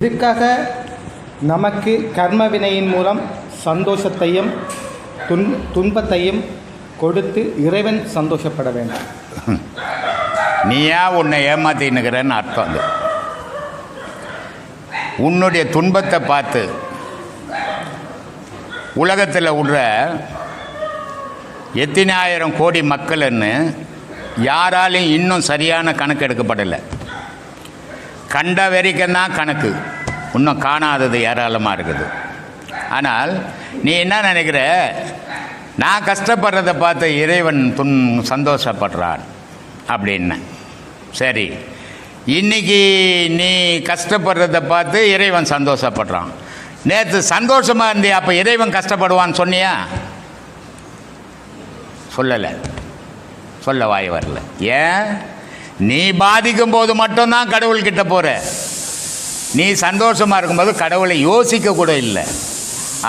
இதுக்காக நமக்கு கர்ம வினையின் மூலம் சந்தோஷத்தையும் துன்பத்தையும் கொடுத்து இறைவன் சந்தோஷப்பட வேண்டும். நீயா உன்னை ஏமாத்தின்னுக்கிறன்னு அர்த்தம். அது உன்னுடைய துன்பத்தை பார்த்து உலகத்தில் உள்ள எத்தனை ஆயிரம் கோடி மக்கள்னு யாராலையும் இன்னும் சரியான கணக்கு எடுக்கப்படலை. கண்ட வரைக்கும் தான் கணக்கு, இன்னும் காணாதது ஏராளமாக இருக்குது. ஆனால் நீ என்ன நினைக்கிற, நான் கஷ்டப்படுறதை பார்த்து இறைவன் சந்தோஷப்படுறான் அப்படின்னு. சரி, இன்னைக்கு நீ கஷ்டப்படுறதை பார்த்து இறைவன் சந்தோஷப்படுறான். நேற்று சந்தோஷமாக இருந்தே அப்போ இறைவன் கஷ்டப்படுவான்னு சொன்னியா? சொல்லலை, சொல்ல வாய் வரல. ஏன்? நீ பாதிக்கும் போது மட்டும்தான் கடவுள்கிட்ட போகிற. நீ சந்தோஷமாக இருக்கும்போது கடவுளை யோசிக்க கூட இல்லை.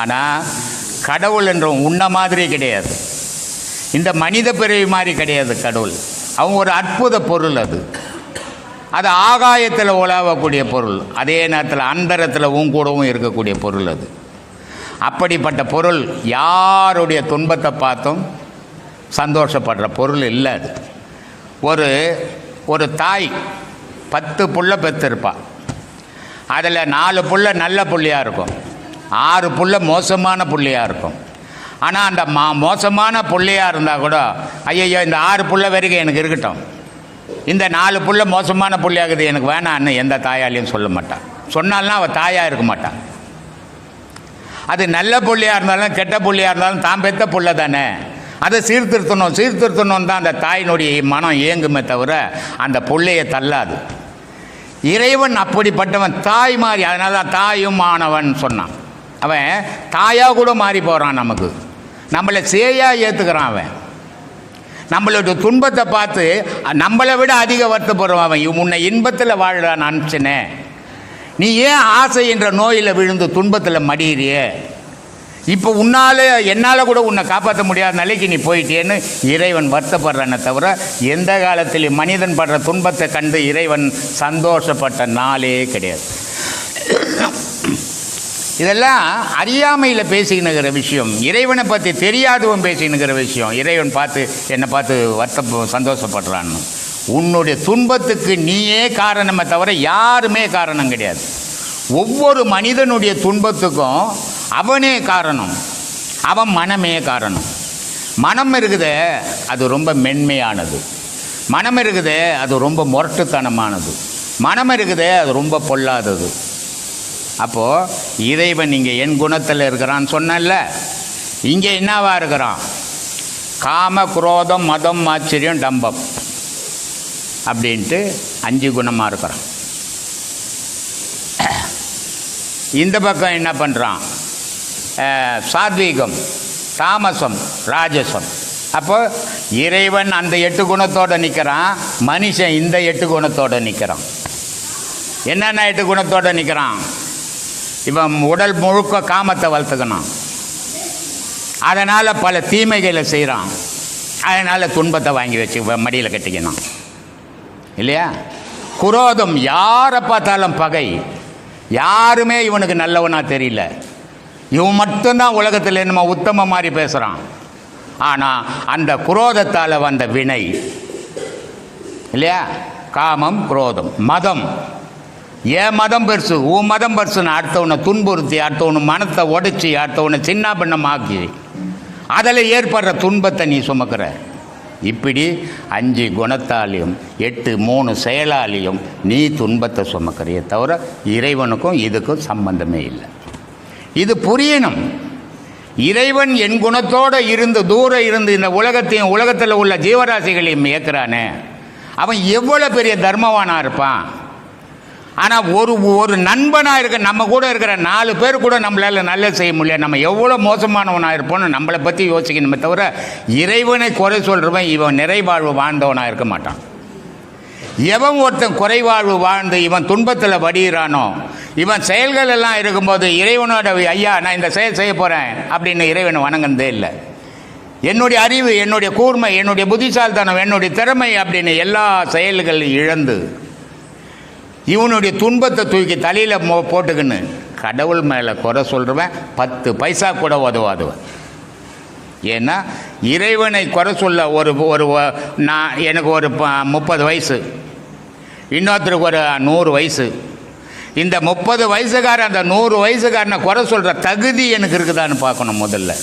ஆனால் கடவுள் என்றும் உன்ன மாதிரி கிடையாது, இந்த மனித பிறவி மாதிரி கிடையாது. கடவுள் அவங்க ஒரு அற்புத பொருள். அது ஆகாயத்தில் உலாவக்கூடிய பொருள், அதே நேரத்தில் அந்தரத்தில் கூடவும் இருக்கக்கூடிய பொருள். அது அப்படிப்பட்ட பொருள் யாருடைய துன்பத்தை பார்த்தும் சந்தோஷப்படுற பொருள் இல்லை. அது ஒரு தாய் 10 புள்ள பெற்றிருப்பா. அதில் 4 புள்ள நல்ல புள்ளியாக இருக்கும், 6 புள்ள மோசமான புள்ளியாக இருக்கும். ஆனால் அந்த மோசமான புள்ளியாக இருந்தால் கூட ஐயோ இந்த 6 புள்ள வரைக்கும் எனக்கு இருக்கட்டும், இந்த 4 புள்ள மோசமான புள்ளியாகுது எனக்கு வேணான்னு எந்த தாயாலையும் சொல்ல மாட்டான். சொன்னாலும் அவள் தாயாக இருக்க மாட்டான். அது நல்ல புள்ளியாக இருந்தாலும் கெட்ட புள்ளியாக இருந்தாலும் தான் பெற்ற புள்ள தானே, அதை சீர்திருத்தணும் தான் அந்த தாயினுடைய மனம் இயங்குமே தவிர அந்த பிள்ளையை தள்ளாது. இறைவன் அப்படிப்பட்டவன், தாய் மாறி. அதனால தான் தாயும் மாணவன் சொன்னான். அவன் தாயாக கூட மாறி போகிறான். நமக்கு நம்மளை சேயாக ஏற்றுக்கிறான். அவன் நம்மளோட துன்பத்தை பார்த்து நம்மளை விட அதிக வருத்தப்படுறான். அவன் உன்னை இன்பத்தில் வாழ்கிறான் அனுப்பிச்சனே, நீ ஏன் ஆசை என்ற நோயில் விழுந்து துன்பத்தில் மடியிறியே? இப்போ என்னால் கூட உன்னை காப்பாற்ற முடியாத நிலைக்கு நீ போயிட்டேன்னு இறைவன் வருத்தப்படுறானே தவிர எந்த காலத்திலும் மனிதன் படுற துன்பத்தை கண்டு இறைவன் சந்தோஷப்பட்ட நாளே கிடையாது. இதெல்லாம் அறியாமையில் பேசிக்கினுங்கிற விஷயம், இறைவனை பற்றி தெரியாதவன் பேசிக்கினுங்கிற விஷயம். இறைவன் என்னை பார்த்து சந்தோஷப்படுறான்னு. உன்னுடைய துன்பத்துக்கு நீயே காரணமே தவிர யாருமே காரணம் கிடையாது. ஒவ்வொரு மனிதனுடைய துன்பத்துக்கும் அவனே காரணம், அவன் மனமே காரணம். மனம் இருக்குதே அது ரொம்ப மென்மையானது, மனம் இருக்குதே அது ரொம்ப முரட்டுத்தனமானது, மனம் இருக்குதே அது ரொம்ப பொல்லாதது. அப்போது இறைவன் இங்கே என் குணத்தில் இருக்கிறான்னு சொன்னல, இங்கே என்னவா இருக்கிறான்? காம குரோதம் மதம் ஆச்சரியம் டம்பம் அப்படின்ட்டு 5 குணமாக இருக்கிறான். இந்த பக்கம் என்ன பண்ணுறான்? சாத்வீகம், தாமசம், ராஜசம். அப்போ இறைவன் அந்த 8 குணத்தோடு நிற்கிறான், மனுஷன் இந்த 8 குணத்தோடு நிற்கிறான். என்னென்ன 8 குணத்தோடு நிற்கிறான்? இவன் உடல் முழுக்க காமத்தை வளர்த்துக்கணும், அதனால் பல தீமைகளை செய்கிறான், அதனால் துன்பத்தை வாங்கி வச்சு மடியில் கட்டிக்கணும் இல்லையா? குரோதம், யாரை பார்த்தாலும் பகை, யாருமே இவனுக்கு நல்லவனாக தெரியல, இவன் மட்டும்தான் உலகத்தில் என்னமோ உத்தம மாதிரி பேசுகிறான். ஆனால் அந்த குரோதத்தால் வந்த வினை இல்லையா? காமம், குரோதம். மதம், ஏன் மதம் பெருசு, உன் மதம் பெருசுன்னு அடுத்தவனை துன்புறுத்தி, அடுத்தவனை மனத்தை உடைச்சி, அடுத்தவனை சின்ன பின்னமாக்கி அதில் ஏற்படுற துன்பத்தை நீ சுமக்கிற. இப்படி 5 குணத்தாலையும் 3 செயலாலையும் நீ துன்பத்தை சுமக்கிறியே தவிர இறைவனுக்கும் இதுக்கும் சம்பந்தமே இல்லை. இது புரியணும். இறைவன் என் குணத்தோடு இருந்து தூரம் இருந்து இந்த உலகத்தில் உள்ள ஜீவராசிகளையும் இயக்குறானே, அவன் எவ்வளோ பெரிய தர்மவானாக இருப்பான். ஆனால் ஒரு நண்பனாக இருக்க நம்ம கூட இருக்கிற 4 பேர் கூட நம்மளால் நல்லது செய்ய முடியல. நம்ம எவ்வளோ மோசமானவனாக இருப்போம்னு நம்மளை பற்றி யோசிக்கணுமே தவிர இறைவனை குறை சொல்கிறவன் இவன் நிறைவாழ்வு வாழ்ந்தவனாக இருக்க மாட்டான். எவன் ஒருத்தன் குறைவாழ்வு வாழ்ந்து இவன் துன்பத்தில் வடிகிறானோ, இவன் செயல்கள் எல்லாம் இருக்கும்போது இறைவனோட ஐயா நான் இந்த செயல் செய்ய போகிறேன் அப்படின்னு இறைவனை வணங்குனதே இல்லை. என்னுடைய அறிவு, என்னுடைய கூர்மை, என்னுடைய புத்திசாலித்தனம், என்னுடைய திறமை அப்படின்னு எல்லா செயல்களையும் இழந்து இவனுடைய துன்பத்தை தூக்கி தலையில் போட்டுக்கின்னு கடவுள் மேலே குறை சொல்கிறவன் 10 பைசா கூட உதவாதுவன். ஏன்னா இறைவனை குறை சொல்ல ஒரு நான் எனக்கு ஒரு 30 வயசு, இன்னொருத்தருக்கு ஒரு 100 வயசு. இந்த 30 வயசுக்காரன் அந்த 100 வயசுக்காரனை குறை சொல்கிற தகுதி எனக்கு இருக்குதான்னு பார்க்கணும் முதல்ல.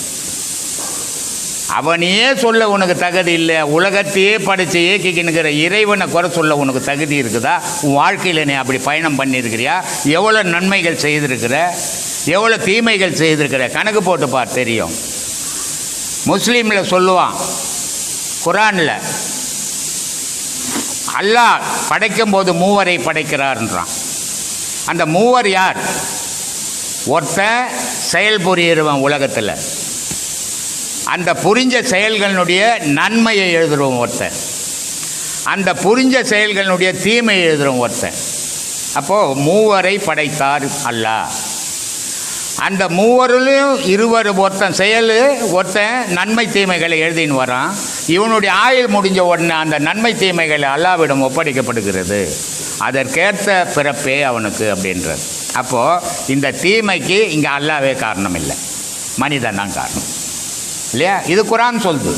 அவனையே சொல்ல உனக்கு தகுதி இல்லை, உலகத்தையே படைத்து இயக்கிக்கினுக்கிற இறைவனை குறை சொல்ல உனக்கு தகுதி இருக்குதா? உன் வாழ்க்கையில் நீ அப்படி பயணம் பண்ணியிருக்கிறியா? எவ்வளோ நன்மைகள் செய்திருக்கிற, எவ்வளோ தீமைகள் செய்திருக்கிற கணக்கு போட்டு பார், தெரியும். முஸ்லீமில் சொல்லுவான், குரானில் அல்லாஹ் படைக்கும் போது 3 படைக்கிறார்ன்றான். அந்த 3 யார்? ஒருத்தன் செயல் புரியிறவன் உலகத்தில், அந்த புரிஞ்ச செயல்களுடைய நன்மையை எழுதுகிறவன் ஒருத்தன், அந்த புரிஞ்ச செயல்களுடைய தீமையை எழுதுகிறவன் ஒருத்தன். அப்போது 3 படைத்தார் அல்லாஹ். அந்த 3லையும் 2 ஒருத்தன் செயல், ஒருத்தன் நன்மை தீமைகளை எழுதின்னு வரான். இவனுடைய ஆயுள் முடிஞ்ச உடனே அந்த நன்மை தீமைகளை அல்லாஹ்விடம் ஒப்படைக்கப்படுகிறது. அதற்கேற்ற பிறப்பே அவனுக்கு அப்படின்றது. அப்போது இந்த தீமைக்கு இங்கே அல்லாஹ்வே காரணம் இல்லை, மனிதன் தான் காரணம் இல்லையா? இது குரான் சொல்லுது.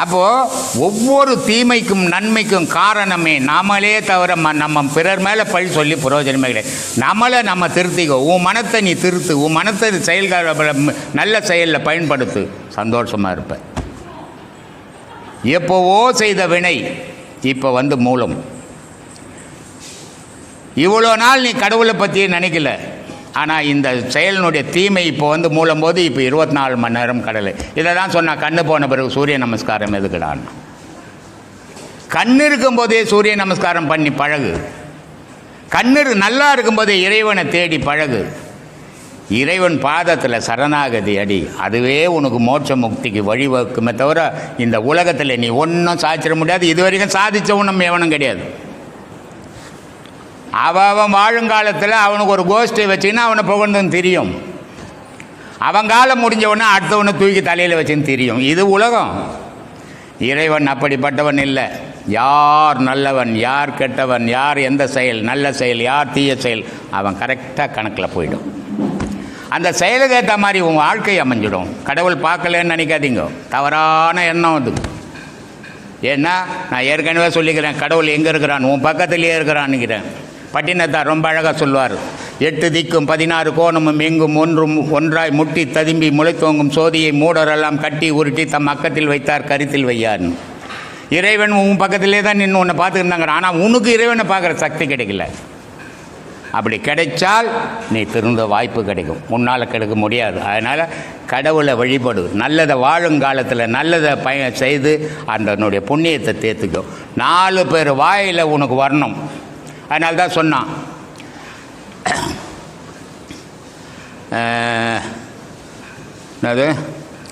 அப்போது ஒவ்வொரு தீமைக்கும் நன்மைக்கும் காரணமே நாமளே தவிர நம்ம பிறர் மேலே பழி சொல்லி பிரயோஜனமே கிடையாது. நம்மளை நம்ம திருத்திக்கோ. உன் மனத்தை நீ திருத்து, உன் மனத்தை நல்ல செயலில் பயன்படுத்து, சந்தோஷமாக இருப்ப. எப்போவோ செய்த வினை இப்போ மூலம். இவ்வளோ நாள் நீ கடவுளை பற்றியே நினைக்கல, ஆனால் இந்த செயலினுடைய தீமை இப்போ மூலம் போது இப்போ 24 மணி நேரம் கடலை. இதை தான் சொன்னால் கண்ணு போன பிறகு சூரிய நமஸ்காரம் எதுக்குடான்னு. கண்ணு இருக்கும்போதே சூரிய நமஸ்காரம் பண்ணி பழகு. கண்ணு நல்லா இருக்கும்போதே இறைவனை தேடி பழகு. இறைவன் பாதத்தில் சரணாகதி அடி. அதுவே உனக்கு மோட்ச முக்திக்கு வழிவகுக்குமே தவிர இந்த உலகத்தில் நீ ஒன்றும் சாதிச்சிட முடியாது. இது வரைக்கும் சாதித்தவனும் எவனும் கிடையாது. அவன் வாழுங்காலத்தில் அவனுக்கு ஒரு கோஷ்டி வச்சுன்னா அவனை புகழ்ந்துன்னு தெரியும். அவன் காலம் முடிஞ்சவொடனே அடுத்தவனை தூக்கி தலையில் வச்சுன்னு தெரியும். இது உலகம். இறைவன் அப்படிப்பட்டவன் இல்லை. யார் நல்லவன், யார் கெட்டவன், யார் எந்த செயல் நல்ல செயல், யார் தீய செயல், அவன் கரெக்டாக கணக்கில் போயிடும். அந்த செயலுக்கு ஏற்ற மாதிரி உன் வாழ்க்கை அமைஞ்சிடும். கடவுள் பார்க்கலன்னு நினைக்காதீங்க, தவறான எண்ணம் அது. ஏன்னா நான் ஏற்கனவே சொல்லிக்கிறேன், கடவுள் எங்கே இருக்கிறான்? உன் பக்கத்துலேயே இருக்கிறான்னுக்கிறேன். பட்டினத்தார் ரொம்ப அழகாக சொல்வார், 8 திக்கும் 16 கோணமும் எங்கும் ஒன்றாய் முட்டி ததும்பி முளைத்தோங்கும் சோதியை மூடரெல்லாம் கட்டி உருட்டி தம் பக்கத்தில் வைத்தார் கருத்தில் வையார்னு. இறைவன் உன் பக்கத்திலே தான் நின்று உன்னை பார்த்துக்கிட்டாங்க. ஆனால் உனக்கு இறைவனை பார்க்குற சக்தி கிடைக்கல. அப்படி கிடைச்சால் நீ திருந்த வாய்ப்பு கிடைக்கும், உன்னால் கிடைக்க முடியாது. அதனால் கடவுளை வழிபடு. நல்லதை வாழுங்காலத்தில் நல்லதை செய்து அதனுடைய புண்ணியத்தை தேர்த்துக்கும். 4 பேர் வாயில் உனக்கு வரணும். அதனால தான் சொன்னான், என்னது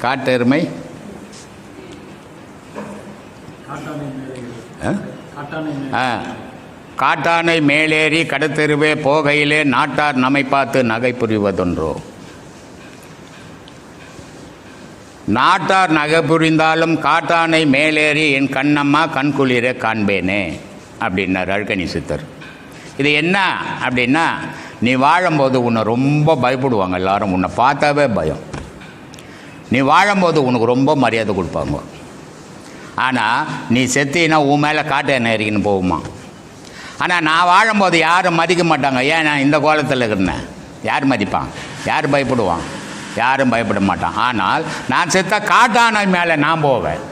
காட்டெருமை காட்டானை மேலேறி கடத்தெருவே போகையிலே நாட்டார் நம்மை பார்த்து நகை புரிவதொன்றோ. நாட்டார் நகை புரிந்தாலும் காட்டானை மேலேறி என் கண்ணம்மா கண்குளிர காண்பேனே அப்படின்னார் அழுக்கணி சித்தர். இது என்ன அப்படின்னா, நீ வாழும்போது உன்னை ரொம்ப பயப்படுவாங்க எல்லாரும், உன்னை பார்த்தாவே பயம். நீ வாழும்போது உனக்கு ரொம்ப மரியாதை கொடுப்பாங்க. ஆனால் நீ செத்தினா உன் மேலே காட்டு என்ன இருக்குன்னு போகுமா. ஆனால் நான் வாழும்போது யாரும் மதிக்க மாட்டாங்க. ஏன் நான் இந்த கோலத்தில் இருக்கிறேன்? யார் மதிப்பான்? யார் பயப்படுவான்? யாரும் பயப்பட மாட்டான். ஆனால் நான் செத்த காட்டான மேலே நான் போவேன்.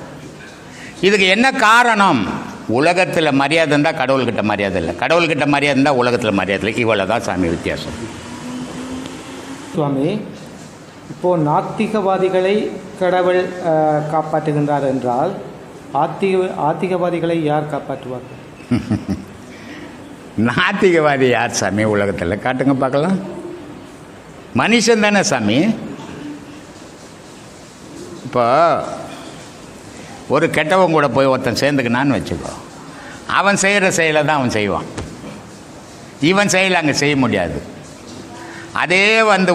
இதுக்கு என்ன காரணம்? உலகத்தில் மரியாதை இருந்தால் கடவுள்கிட்ட மரியாதை இல்லை, கடவுள்கிட்ட மரியாதை இருந்தால் உலகத்தில் மரியாதை இல்லை. இவ்வளோ தான் சாமி வித்தியாசம். சுவாமி, இப்போது நாத்திகவாதிகளை கடவுள் காப்பாற்றுகின்றார் என்றால் ஆத்திகவாதிகளை யார் காப்பாற்றுவார்கள்? நாத்திகவாதி யார் சாமி உலகத்தில்? காட்டுங்க பார்க்கலாம். மனுஷன் தானே சாமி. இப்போ ஒரு கெட்டவன் கூட போய் ஒருத்தன் சேர்ந்துக்கினான்னு வச்சுக்கோ, அவன் செய்கிற செயலை தான் அவன் செய்வான். இவன் செயலை அங்கே செய்ய முடியாது. அதே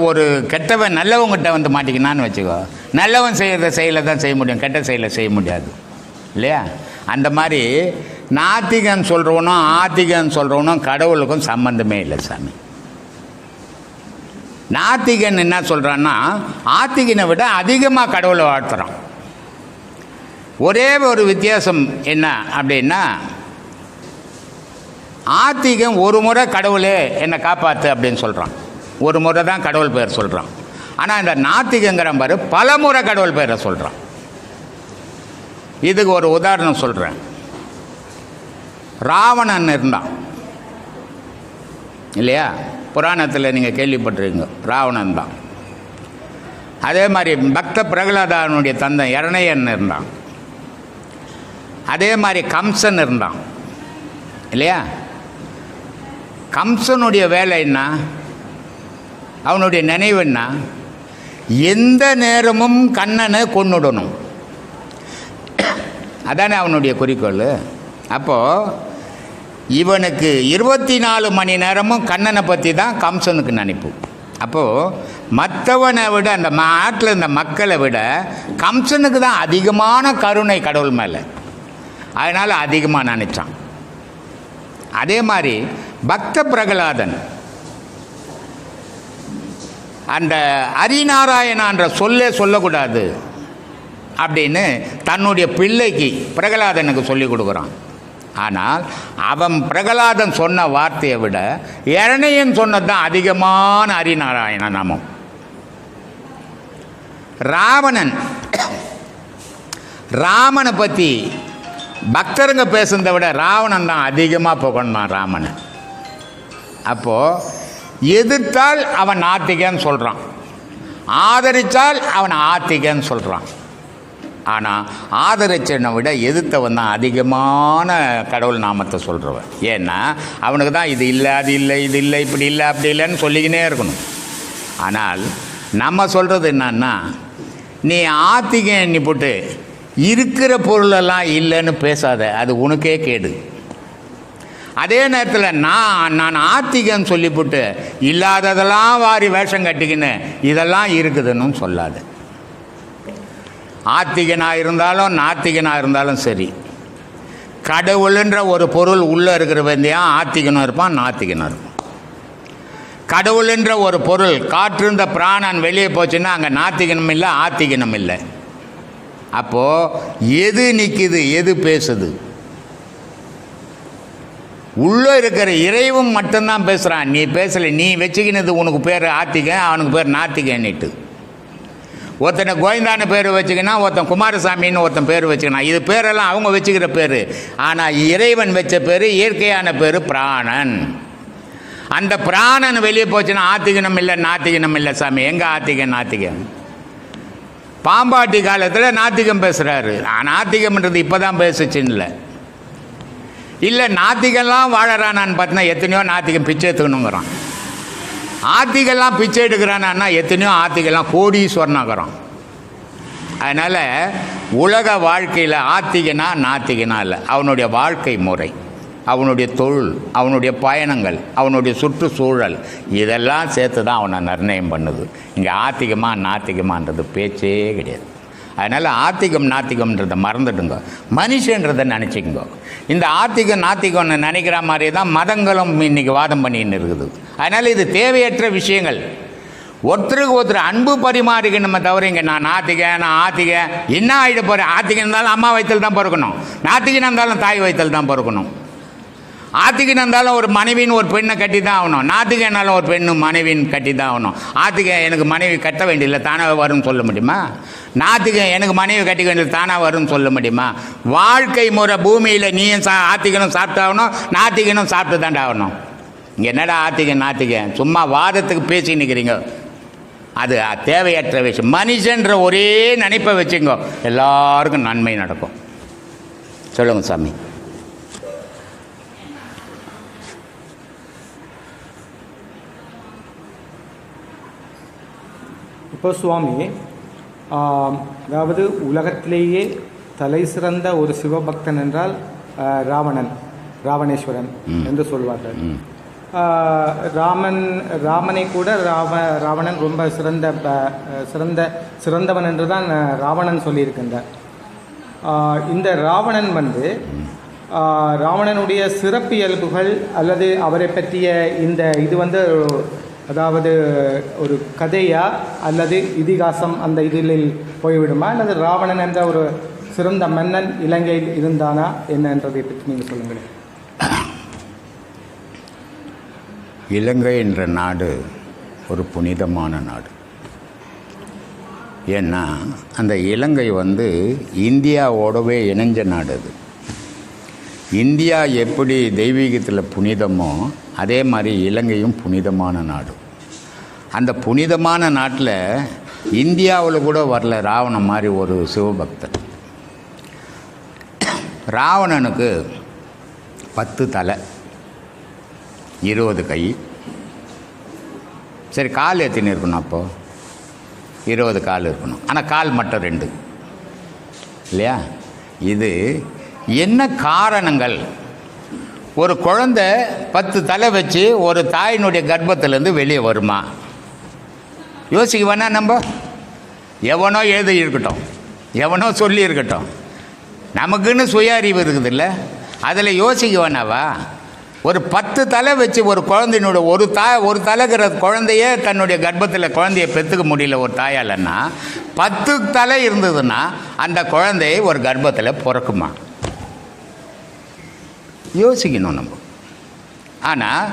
ஒரு கெட்டவன் நல்லவங்கிட்ட மாட்டிக்கினான்னு வச்சுக்கோ, நல்லவன் செய்கிற செயலை தான் செய்ய முடியும், கெட்ட செயலை செய்ய முடியாது இல்லையா? அந்த மாதிரி நாத்திகன் சொல்கிறவனும் ஆத்திகன் சொல்கிறவனும் கடவுளுக்கும் சம்பந்தமே இல்லை சாமி. நாத்திகன் என்ன சொல்கிறான்னா ஆத்திகனை விட அதிகமாக கடவுளை வாழ்த்துறான். ஒரே ஒரு வித்தியாசம் என்ன அப்படின்னா, ஆத்திகன் ஒரு முறை கடவுளே என்னை காப்பாற்று அப்படின்னு சொல்கிறான், ஒரு முறை தான் கடவுள் பேர் சொல்கிறான். ஆனால் இந்த நாத்திகங்கிற பாரு பல முறை கடவுள் பேரை சொல்கிறான். இதுக்கு ஒரு உதாரணம் சொல்கிறேன். ராவணன் இருந்தான் இல்லையா, புராணத்தில் நீங்கள் கேள்விப்பட்டிருக்கீங்க, ராவணன் தான். அதே மாதிரி பக்த பிரகலாதனுடைய தந்தை இரணையன் இருந்தான். அதே மாதிரி கம்சன் இருந்தான் இல்லையா. கம்சனுடைய வேலை என்ன, அவனுடைய நினைவு என்ன, எந்த நேரமும் கண்ணனை கொன்னுடணும், அதானே அவனுடைய குறிக்கோள். அப்போது இவனுக்கு 24 மணி நேரமும் கண்ணனை பற்றி தான் கம்சனுக்கு நினைப்பு. அப்போது மற்றவனை விட அந்த நாட்டில் இருந்த மக்களை விட கம்சனுக்கு தான் அதிகமான கருணை கடவுள் மேலே, அதனால் அதிகமாக நினைச்சான். அதே மாதிரி பக்த பிரகலாதன் அந்த ஹரிநாராயணான்ற சொல்லே சொல்லக்கூடாது அப்படின்னு தன்னுடைய பிள்ளைக்கு பிரகலாதனுக்கு சொல்லி கொடுக்குறான். ஆனால் அவன் பிரகலாதன் சொன்ன வார்த்தையை விட இரணையன் சொன்னது தான் அதிகமான ஹரிநாராயண நாமம். ராமனை பற்றி பக்தருங்க பேசுனதை விட ராவணன் தான் அதிகமாக புகழ்ந்தான் ராமனை. அப்போது எதிர்த்தால் அவன் நாத்திகன்னு சொல்கிறான், ஆதரித்தால் அவன் ஆத்திகன்னு சொல்கிறான். ஆனால் ஆதரிச்சனை விட எதிர்த்தவன் தான் அதிகமான கடவுள் நாமத்தை சொல்கிறவன். ஏன்னா அவனுக்கு தான் இது இல்லை, அது இல்லை, இது இல்லை, இப்படி இல்லை, அப்படி இல்லைன்னு சொல்லிக்கினே இருக்கணும். ஆனால் நம்ம சொல்கிறது என்னன்னா, நீ ஆத்திகம் எண்ணி போட்டு இருக்கிற பொருளெல்லாம் இல்லைன்னு பேசாத, அது உனக்கே கேடு. அதே நேரத்தில் நான் ஆத்திகன்னு சொல்லிவிட்டு இல்லாததெல்லாம் வாரி வேஷம் கட்டிக்கின்னு இதெல்லாம் இருக்குதுன்னு சொல்லாது. ஆத்திகனாக இருந்தாலும் நாத்திகனாக இருந்தாலும் சரி, கடவுளுன்ற ஒரு பொருள் உள்ளே இருக்கிற வேண்டியான் ஆத்திகனும் இருப்பான், நாத்திகனும் இருப்பான். கடவுளுன்ற ஒரு பொருள் காற்றிருந்த பிராணன் வெளியே போச்சுன்னா அங்கே நாத்திகனும் இல்லை, ஆத்திகனும் இல்லை. அப்போது எது நிற்குது, எது பேசுது? உள்ளே இருக்கிற இறைவன் மட்டும்தான் பேசுகிறான், நீ பேசலை. நீ வச்சுக்கினது உனக்கு பேர் ஆத்திகன், அவனுக்கு பேர் நாத்திகன்னுட்டு. ஒருத்தனை கோவிந்தான பேர் வச்சுக்கினா, ஒருத்தன் குமாரசாமின்னு ஒருத்தன் பேர் வச்சுக்கினா, இது பேரெல்லாம் அவங்க வச்சுக்கிற பேர். ஆனால் இறைவன் வச்ச பேர், இயற்கையான பேர் பிராணன். அந்த பிராணன் வெளியே போச்சுன்னா ஆத்திகனம் இல்லை, நாத்திகனம் இல்லை. சாமி எங்கே ஆத்திகன்? நாத்திகன் பாம்பாட்டி காலத்தில் நாத்திகம் பேசுகிறாரு. நாத்திகம்ன்றது இப்போ தான் பேசுச்சுன்னு இல்லை. நாத்திகெல்லாம் வாழறானான்னு பார்த்தீங்கன்னா எத்தனையோ நாத்திகம் பிச்சை எடுத்துக்கணுங்கிறான். ஆத்திகெல்லாம் பிச்சை எடுக்கிறானா எத்தனையோ ஆத்திகெல்லாம் கோடீஸ்வரனாகிறான். அதனால் உலக வாழ்க்கையில் ஆத்திகனா நாத்திகனா இல்லை, அவனுடைய வாழ்க்கை முறை, அவனுடைய தொழில், அவனுடைய பயணங்கள், அவனுடைய சுற்றுச்சூழல், இதெல்லாம் சேர்த்து தான் அவனை நிர்ணயம் பண்ணுது. இங்கே ஆத்திகமா நாத்திகமான்றது பேச்சே கிடையாது. அதனால் ஆத்திகம் நாத்திகம்ன்றதை மறந்துடுங்க, மனுஷன்றதை நினச்சிக்கோங்க. இந்த ஆத்திகம் நாத்திகம்னு நினைக்கிற மாதிரி தான் மதங்களும் இன்றைக்கி வாதம் பண்ணின்னு இருக்குது. அதனால் இது தேவையற்ற விஷயங்கள். ஒருத்தருக்கு ஒருத்தர் அன்பு பரிமாறிக்கணுமே தவிர இங்கே நான் நாத்திகன், நான் ஆத்திகன் என்ன ஆகிட போகிறேன்? ஆத்திகன் இருந்தாலும் அம்மா வயிற்றில் தான் பிறக்கணும், நாத்திகன் இருந்தாலும் தாய் வயிற்றில் தான் பிறக்கணும். ஆத்திகன் இருந்தாலும் ஒரு மனைவின்னு ஒரு பெண்ணை கட்டி தான் ஆகணும், நாத்திகனாலும் ஒரு பெண்ணு மனைவின்னு கட்டி தான் ஆகணும். ஆத்திகன் எனக்கு மனைவி கட்ட வேண்டியதில்லை, தானாக வரும்னு சொல்ல முடியுமா? நாத்திகன் எனக்கு மனைவி கட்டிக்க வேண்டியது தானாக வரும்னு சொல்ல முடியுமா? வாழ்க்கை முறை பூமியில் நீயும் ஆத்திகனும் சாப்பிட்டாகணும், நாத்திகனும் சாப்பிட்டு தாண்டா ஆகணும். இங்கே என்னடா ஆத்திகன் நாத்திகன் சும்மா வாதத்துக்கு பேசி நிற்கிறீங்க, அது தேவையற்ற விஷயம். மனுஷன்ற ஒரே நினைப்பை வச்சுங்க, எல்லாருக்கும் நன்மை நடக்கும். சொல்லுங்கள் சாமி. இப்போ சுவாமி, அதாவது உலகத்திலேயே தலை சிறந்த ஒரு சிவபக்தன் என்றால் ராவணேஸ்வரன் என்று சொல்வார்கள். ராமனை கூட ராவணன் ரொம்ப சிறந்தவன் என்று தான் ராவணன் சொல்லியிருக்கின்றார். இந்த ராவணன் ராவணனுடைய சிறப்பியல்புகள் அல்லது அவரை பற்றிய இது வந்து அதாவது ஒரு கதையா அல்லது இதிகாசம் அந்த இதில் போய்விடுமா அல்லது ராவணன் என்ற ஒரு சிறந்த மன்னன் இலங்கையில் இருந்தானா என்னன்றதை பற்றி நீங்கள் சொல்லுங்களேன். இலங்கை என்ற நாடு ஒரு புனிதமான நாடு. ஏன்னா அந்த இலங்கை வந்து இந்தியாவோடவே இணைஞ்ச நாடு. அது இந்தியா எப்படி தெய்வீகத்தில் புனிதமோ அதே மாதிரி இலங்கையும் புனிதமான நாடு. அந்த புனிதமான நாட்டில் இந்தியாவில் கூட வரல ராவணன் மாதிரி ஒரு சிவபக்தன். ராவணனுக்கு 10 தலை, 20 கை. சரி, கால் எத்தனை இருக்கணும்? அப்போது 20 கால் இருக்கணும். ஆனால் கால் மட்டும் 2 இல்லையா? இது என்ன காரணங்கள்? ஒரு குழந்தை 10 தலை வச்சு ஒரு தாயினுடைய கர்ப்பத்திலேருந்து வெளியே வருமா? யோசிக்க வேணா? நம்ம எவனோ எழுதி இருக்கட்டும், எவனோ சொல்லி இருக்கட்டும், நமக்குன்னு சுய அறிவு இருக்குது இல்லை? அதில் யோசிக்க வேணாவா? ஒரு 10 தலை வச்சு ஒரு குழந்தையினுடைய ஒரு தலைக்கிற குழந்தையே தன்னுடைய கர்ப்பத்தில் குழந்தைய பெற்றுக்க முடியல ஒரு தாயாலன்னா, 10 தலை இருந்ததுன்னா அந்த குழந்தை ஒரு கர்ப்பத்தில் பிறக்குமா? யோசிக்கணும் நம்ம. ஆனால்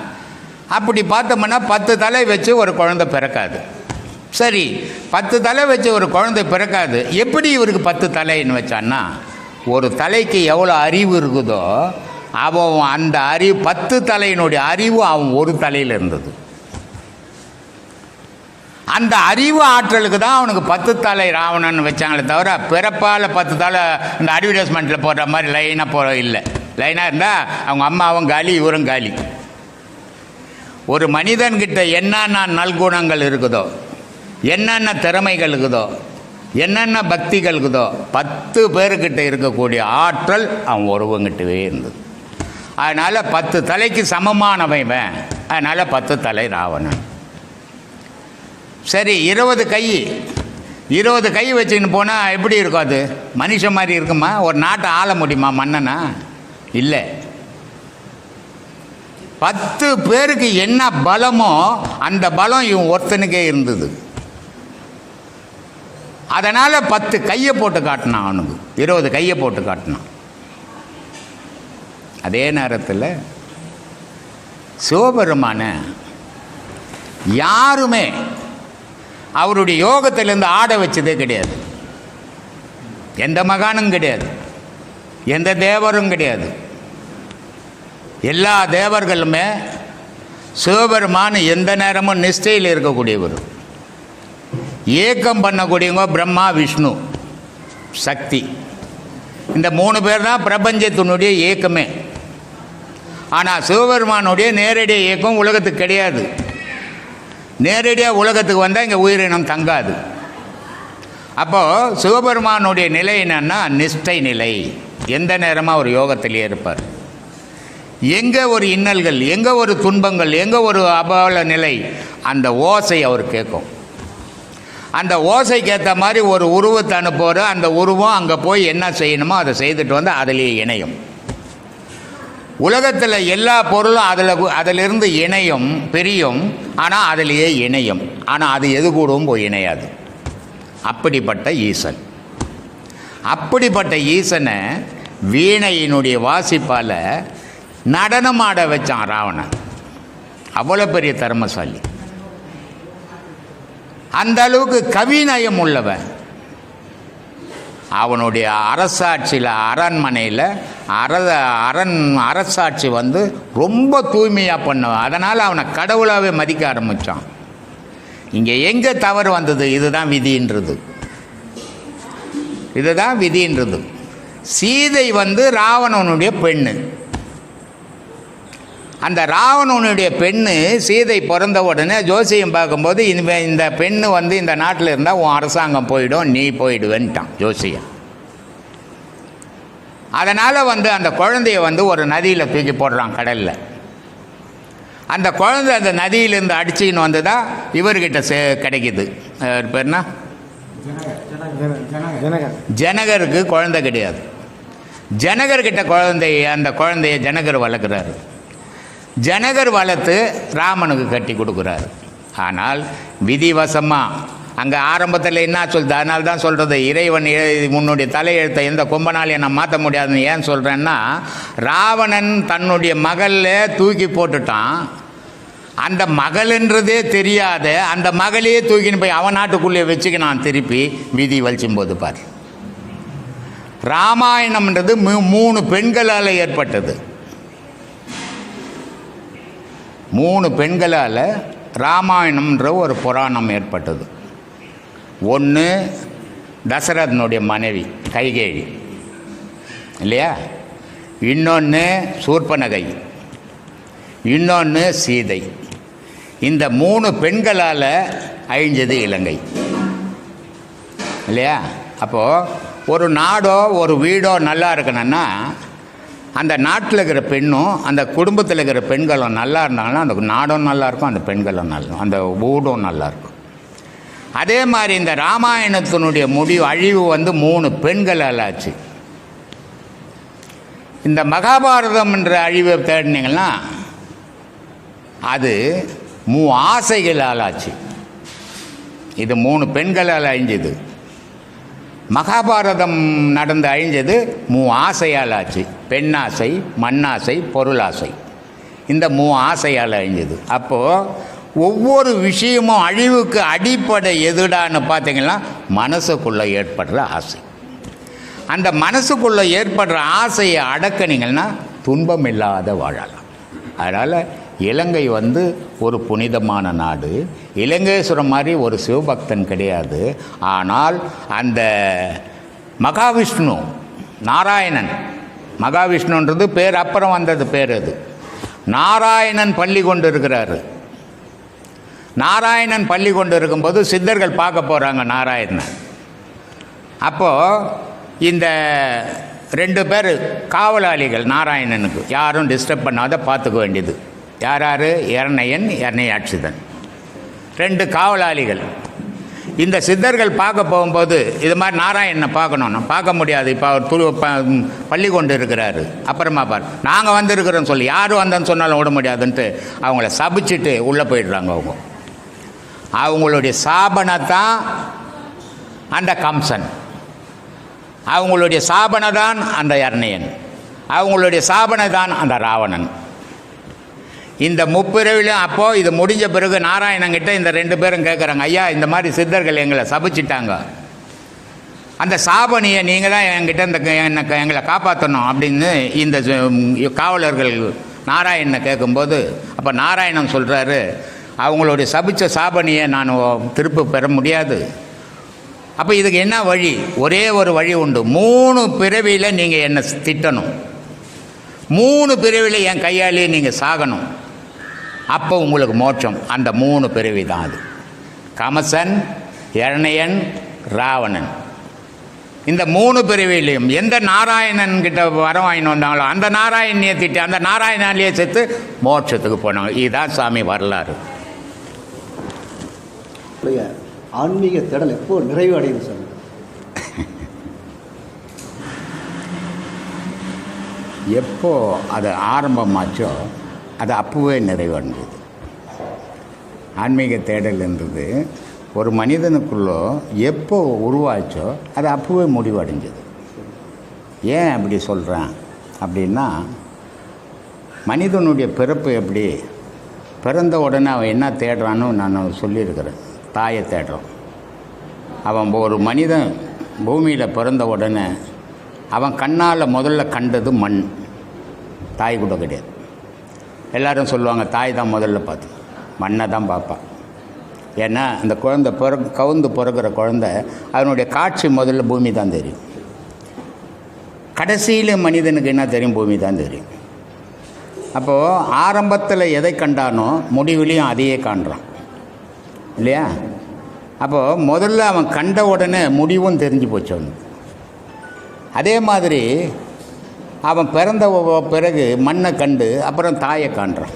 அப்படி பார்த்தோம்னா 10 தலை வச்சு ஒரு குழந்தை பிறக்காது. சரி, 10 தலை வச்சு ஒரு குழந்தை பிறக்காது. எப்படி இவருக்கு 10 தலைன்னு வச்சான்னா, ஒரு தலைக்கு எவ்வளோ அறிவு இருக்குதோ அவன் அந்த அறிவு 10 தலையினுடைய அறிவு அவன் ஒரு தலையில் இருந்தது. அந்த அறிவு ஆற்றலுக்கு தான் அவனுக்கு 10 தலை ராவணன் வச்சாங்களே தவிர பிறப்பால் 10 தலை இந்த அட்வர்டைஸ்மெண்ட்டில் போடுற மாதிரி லைனாக போகிற இல்லை. லைனாக இருந்தால் அவங்க அம்மாவும் காலி, இவரும் காலி. ஒரு மனிதன்கிட்ட என்னென்ன நல்குணங்கள் இருக்குதோ, என்னென்ன திறமைகள் இருக்குதோ, என்னென்ன பக்திகள் இருக்குதோ, 10 பேருக்கிட்ட இருக்கக்கூடிய ஆற்றல் அவன் ஒருவங்கிட்டவே இருந்தது. அதனால் 10 தலைக்கு சமமானவன். அதனால் 10 தலை ராவணன். சரி, 20 கை வச்சுக்கின்னு போனால் எப்படி இருக்கும்? அது மனுஷன் மாதிரி இருக்குமா? ஒரு நாட்டை ஆள முடியுமா மன்னனா? இல்லை. 10 பேருக்கு என்ன பலமோ அந்த பலம் இவன் ஒருத்தனுக்கே இருந்தது. அதனால் 10 கையை போட்டு காட்டினான். அவனுக்கு 20 கையை போட்டு காட்டினான். அதே நேரத்தில் சிவபெருமான யாருமே அவருடைய யோகத்திலேருந்து ஆட வச்சதே கிடையாது. எந்த மகானும் கிடையாது, எந்த தேவரும் கிடையாது. எல்லா தேவர்களுமே சிவபெருமான் எந்த நேரமும் நிஷ்டையில் இருக்கக்கூடியவர். ஏக்கம் பண்ணக்கூடியவங்க பிரம்மா, விஷ்ணு, சக்தி. இந்த 3 பேர் தான் பிரபஞ்சத்தினுடைய ஏக்கமே. ஆனால் சிவபெருமானுடைய நேரடி இயக்கம் உலகத்துக்கு கிடையாது. நேரடியாக உலகத்துக்கு வந்தால் இங்கே உயிரினம் தங்காது. அப்போது சிவபெருமானுடைய நிலை என்னன்னா நிஷ்டை நிலை. எந்த நேரமாக ஒரு யோகத்திலேயே இருப்பார். எங்கே ஒரு இன்னல்கள், எங்கே ஒரு துன்பங்கள், எங்கே ஒரு அபால நிலை, அந்த ஓசை அவர் கேட்கும். அந்த ஓசைக்கு ஏற்ற மாதிரி ஒரு உருவத்தை அனுப்புவார். அந்த உருவம் அங்கே போய் என்ன செய்யணுமோ அதை செய்துட்டு வந்து அதிலேயே இணையும். உலகத்தில் எல்லா பொருளும் அதிலிருந்து இணையும், பிரியும். ஆனால் அதிலேயே இணையும். ஆனால் அது எது கூடவும் போய் இணையாது. அப்படிப்பட்ட ஈசன். அப்படிப்பட்ட ஈசனை வீணையினுடைய வாசிப்பால் நடனமாட வச்சான் ராவணன். அவ்வளோ பெரிய திறமசாலி. அந்த அளவுக்கு கவிநயம் உள்ளவன். அவனுடைய அரசாட்சியில், அரண்மனையில் அரசாட்சி வந்து ரொம்ப தூய்மையாக பண்ணுவான். அதனால் அவனை கடவுளாகவே மதிக்க ஆரம்பித்தான். இங்கே எங்கே தவறு வந்தது? இதுதான் விதின்றது. இதுதான் விதின்றது. சீதை வந்து ராவணனுடைய பெண்ணு. அந்த ராவணனுடைய பெண்ணு சீதை பிறந்த உடனே ஜோசியம் பார்க்கும்போது இந்த பெண்ணு வந்து இந்த நாட்டில் இருந்தால் உன் அரசாங்கம் போயிடும், நீ போயிடுவேன்ட்டான் ஜோசியம். அதனால் வந்து அந்த குழந்தைய வந்து ஒரு நதியில் தூக்கி போடுறான், கடலில். அந்த குழந்தை அந்த நதியிலேருந்து அடிச்சுக்கின்னு வந்து தான் இவர்கிட்ட கிடைக்குது. பேர்னா ஜனகருக்கு குழந்தை கிடையாது. ஜனகர்கிட்ட அந்த குழந்தைய ஜனகர் வளர்க்குறாரு. ஜனகர் வளர்த்து ராமனுக்கு கட்டி கொடுக்குறாரு. ஆனால் விதிவசமாக அங்கே ஆரம்பத்தில் என்ன சொல்லுது, அதனால தான் சொல்கிறது, இறைவன் உன்னுடைய தலையெழுத்தை எந்த கொம்பனாலையும் நான் மாற்ற முடியாதுன்னு ஏன் சொல்கிறேன்னா, ராவணன் தன்னுடைய மகளில் தூக்கி போட்டுட்டான். அந்த மகள்ன்றதே தெரியாத அந்த மகளையே தூக்கின்னு போய் அவன் நாட்டுக்குள்ளே வச்சுக்கினான். திருப்பி விதி வலிச்சும் போது பாரு, ராமாயணம்ன்றது 3 பெண்களால் ஏற்பட்டது. 3 பெண்களால் ராமாயணம்ன்ற ஒரு புராணம் ஏற்பட்டது. ஒன்று தசரதனுடைய மனைவி கைகேயி இல்லையா, இன்னொன்று சூர்பனகை, இன்னொன்று சீதை. இந்த 3 பெண்களால் அழிஞ்சது இலங்கை இல்லையா. அப்போது ஒரு நாடோ ஒரு வீடோ நல்லா இருக்கணும்னா அந்த நாட்டில் இருக்கிற பெண்ணும் அந்த குடும்பத்தில் இருக்கிற பெண்களும் நல்லா இருந்தாங்கன்னா அந்த நாடும் நல்லாயிருக்கும், அந்த பெண்களும் நல்லா, அந்த வீடும் நல்லாயிருக்கும். அதே மாதிரி இந்த ராமாயணத்தினுடைய அழிவு 3 பெண்களால் ஆச்சு. இந்த மகாபாரதம் என்ற அழிவை தேடினீங்கன்னா அது 3 ஆசைகளால் ஆச்சு. இது 3 பெண்களால் அழிஞ்சது. மகாபாரதம் நடந்து அழிஞ்சது 3 ஆசையால் ஆச்சு. பெண்ணாசை, மண்ணாசை, பொருளாசை. இந்த 3 ஆசையால் அழிஞ்சது. அப்போது ஒவ்வொரு விஷயமும் அழிவுக்கு அடிப்படை எதுடான்னு பார்த்தீங்கன்னா மனசுக்குள்ளே ஏற்படுற ஆசை. அந்த மனசுக்குள்ளே ஏற்படுற ஆசையை அடக்கினீங்கன்னா துன்பம் இல்லாத வாழலாம். அதனால் இலங்கை ஒரு புனிதமான நாடு. இலங்கேஸ்வரம் மாதிரி ஒரு சிவபக்தன் கிடையாது. ஆனால் அந்த மகாவிஷ்ணு நாராயணன், மகாவிஷ்ணுன்றது பேர் அப்புறம் வந்தது பேர், அது நாராயணன் பள்ளி கொண்டு இருக்கிறாரு. நாராயணன் பள்ளி கொண்டு இருக்கும்போது சித்தர்கள் பார்க்க போகிறாங்க நாராயணன். அப்போது இந்த 2 பேர் காவலாளிகள் நாராயணனுக்கு, யாரும் டிஸ்டர்ப் பண்ணாத பார்த்துக்க வேண்டியது. யார் யார்? இரணையன், இரணையாட்சிதன், 2 காவலாளிகள். இந்த சித்தர்கள் பார்க்க போகும்போது இது மாதிரி நாராயணனை பார்க்கணுன்னா பார்க்க முடியாது, இப்போ அவர் பள்ளி கொண்டு இருக்கிறாரு, அப்புறமா பார் நாங்கள் வந்திருக்கிறோன்னு சொல்லி யார் வந்தேன்னு சொன்னாலும் விட முடியாதுன்ட்டு அவங்கள சபிச்சுட்டு உள்ளே போயிடுறாங்க. அவங்களுடைய சாபனை தான் அந்த கம்சன், அவங்களுடைய சாபனை தான் அந்த இரணையன், அவங்களுடைய சாபனை தான் அந்த ராவணன். இந்த முப்பிரவிலும் அப்போது இது முடிஞ்ச பிறகு நாராயணங்கிட்ட இந்த 2 பேரும் கேட்குறாங்க, ஐயா இந்த மாதிரி சித்தர்கள் எங்களை சபிச்சிட்டாங்க, அந்த சாபனியை நீங்கள் தான் என்கிட்ட எங்களை காப்பாற்றணும் அப்படின்னு இந்த காவலர்கள் நாராயணனை கேட்கும்போது, அப்போ நாராயணன் சொல்கிறாரு, அவங்களுடைய சபிச்ச சாபனியை நான் திருப்பி பெற முடியாது. அப்போ இதுக்கு என்ன வழி? ஒரே ஒரு வழி உண்டு. 3 பிறவியில் நீங்கள் என்னை திட்டணும், 3 பிறவியில் என் கையாலேயே நீங்கள் சாகணும், அப்போ உங்களுக்கு மோட்சம். அந்த 3 பிறவி தான் அது. கமசன், இரணையன், ராவணன். இந்த 3 பிறவிலையும் எந்த நாராயணன் கிட்ட வரம் வாங்கின்னு வந்தாங்களோ அந்த நாராயணியை திட்டி அந்த நாராயணாலேயே செத்து மோட்சத்துக்கு போனாங்க. இதுதான் சாமி வரலாறு. ஆன்மீக தேடல் எப்போ நிறைவு அடையுது சார்? எப்போ அது ஆரம்பமாச்சோ அது அப்போவே நிறைவடைஞ்சது. ஆன்மீக தேடல் இருந்தது ஒரு மனிதனுக்குள்ளே எப்போ உருவாச்சோ அது அப்போவே முடிவடைஞ்சது. ஏன் அப்படி சொல்கிறேன் அப்படின்னா, மனிதனுடைய பிறப்பு எப்படி, பிறந்த உடனே அவன் என்ன தேடுறான்னு நான் சொல்லியிருக்கிறேன். தாயை தேடுறான். அவன் ஒரு மனிதன் பூமியில் பிறந்த உடனே அவன் கண்ணால் முதல்ல கண்டது மண், தாய் கூட கிடையாது. எல்லோரும் சொல்லுவாங்க தாய் தான் முதல்ல பார்த்து, மண்ணை தான் பார்ப்பான். ஏன்னா அந்த குழந்தை கவுந்து பிறகுற குழந்தை அதனுடைய காட்சி முதல்ல பூமி தான் தெரியும். கடைசியில் மனிதனுக்கு என்ன தெரியும்? பூமி தான் தெரியும். அப்போது ஆரம்பத்தில் எதை கண்டானோ முடிவிலையும் அதையே காண்றான் இல்லையா? அப்போது முதல்ல அவன் கண்ட உடனே முடிவும் தெரிஞ்சு போச்சு அவனுக்கு. அதே மாதிரி அவன் பிறந்த பிறகு மண்ணை கண்டு அப்புறம் தாயை காண்றான்,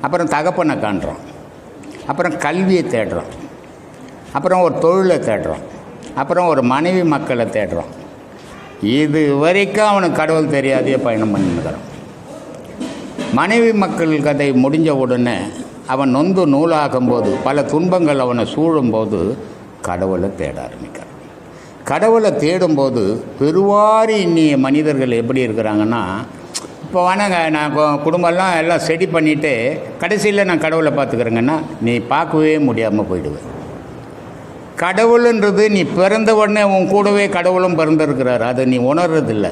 அப்புறம் தகப்பனை காண்றான், அப்புறம் கல்வியை தேடுறான், அப்புறம் ஒரு தொழிலை தேடுறான், அப்புறம் ஒரு மனைவி மக்களை தேடுறான். இது வரைக்கும் அவனுக்கு கடவுள் தெரியாதே பயணம் பண்ணிருக்கிறான். மனைவி மக்கள் கதை முடிஞ்ச உடனே அவன் நொந்து நூலாகும்போது, பல துன்பங்கள் அவனை சூழும்போது கடவுளை தேட ஆரம்பிக்கிறான். கடவுளை தேடும்போது பெருவாரி இன்னிய மனிதர்கள் எப்படி இருக்கிறாங்கன்னா, இப்போ வேணாங்க நான் குடும்பம்லாம் எல்லாம் செடி பண்ணிவிட்டு கடைசியில் நான் கடவுளை பார்த்துக்கிறேங்கன்னா நீ பார்க்கவே முடியாமல் போயிடுவேன். கடவுளுன்றது நீ பிறந்த உடனே உன் கூடவே கடவுளும் பிறந்திருக்கிறார், அதை நீ உணர்றதில்லை.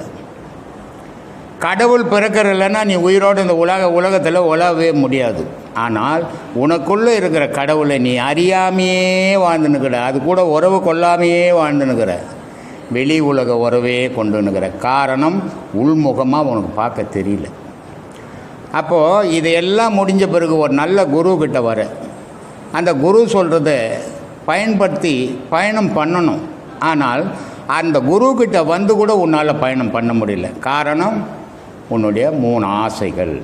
கடவுள் பிறக்கிறதில்லைன்னா நீ உயிரோடு இந்த உலகத்தில் உலகவே முடியாது. ஆனால் உனக்குள்ளே இருக்கிற கடவுளை நீ அறியாமையே வாழ்ந்துனுக்கிற, அது கூட உறவு கொள்ளாமையே வாழ்ந்துனுக்கிற, வெளி உலக உறவே கொண்டுனுக்கிற. காரணம் உள்முகமாக உனக்கு பார்க்க தெரியல. அப்போது இதையெல்லாம் முடிஞ்ச பிறகு ஒரு நல்ல குரு கிட்ட வர, அந்த குரு சொல்கிறத பயன்படுத்தி பயணம் பண்ணணும். ஆனால் அந்த குரு கிட்ட வந்து கூட உன்னால் பயணம் பண்ண முடியல. காரணம் உன்னுடைய 3 ஆசைகள்.